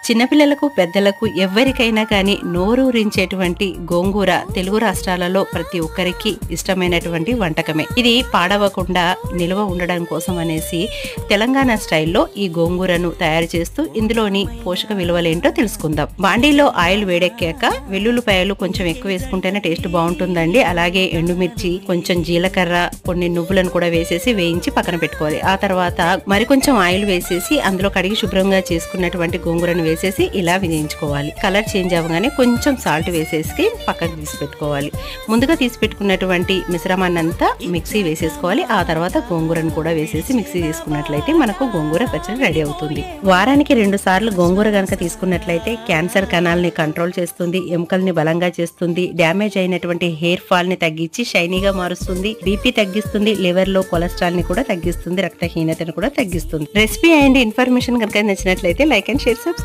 చిన్నపిల్లలకు పెద్దలకు ఎవరికైనా కానీ నోరూరించేటువంటి గోంగూర తెలుగు రాష్ట్రాలలో ప్రతి ఒక్కరికి ఇష్టమైనటువంటి వంటకమే. ఇది పాడవకుండా నిల్వ ఉండడం కోసం అనేసి తెలంగాణ స్టైల్లో ఈ గోంగూరను తయారు చేస్తూ ఇందులోని పోషక విలువలేంటో తెలుసుకుందాం. బాండీలో ఆయిల్ వేడెక్కాక వెల్లుల్లిపాయలు కొంచెం ఎక్కువ వేసుకుంటేనే టేస్ట్ బాగుంటుందండి. అలాగే ఎండుమిర్చి, కొంచెం జీలకర్ర, కొన్ని నువ్వులను కూడా వేసేసి వేయించి పక్కన పెట్టుకోవాలి. ఆ తర్వాత మరికొంచెం ఆయిల్ వేసేసి అందులో కడిగి శుభ్రంగా చేసుకున్నటువంటి గోంగూరను వేసేసి ఇలా వేయించుకోవాలి. కలర్ చేంజ్ అవ్వగానే కొంచెం సాల్ట్ వేసేసి పక్కకు తీసి పెట్టుకోవాలి. ముందుగా తీసి పెట్టుకున్నటువంటి మిశ్రమాన్ని అంతా మిక్సీ వేసేసుకోవాలి. ఆ తర్వాత గోంగూరను కూడా వేసేసి మిక్సీ చేసుకున్నట్లయితే మనకు గోంగూర పచ్చడి రెడీ అవుతుంది. వారానికి 2 సార్లు గోంగూర గనక తీసుకున్నట్లయితే క్యాన్సర్ కణాలని కంట్రోల్ చేస్తుంది, ఎముకల్ని బలంగా చేస్తుంది, డ్యామేజ్ అయినటువంటి హెయిర్ ఫాల్ ని తగ్గించి షైనీగా మారుస్తుంది, బీపీ తగ్గిస్తుంది, లివర్ లో కొలెస్ట్రాల్ ని కూడా తగ్గిస్తుంది, రక్తహీనతను కూడా తగ్గిస్తుంది. రెసిపీ అండ్ ఇన్ఫర్మేషన్ కనుక నచ్చినట్లయితే లైక్ అండ్ షేర్, సబ్స్క్రైబ్.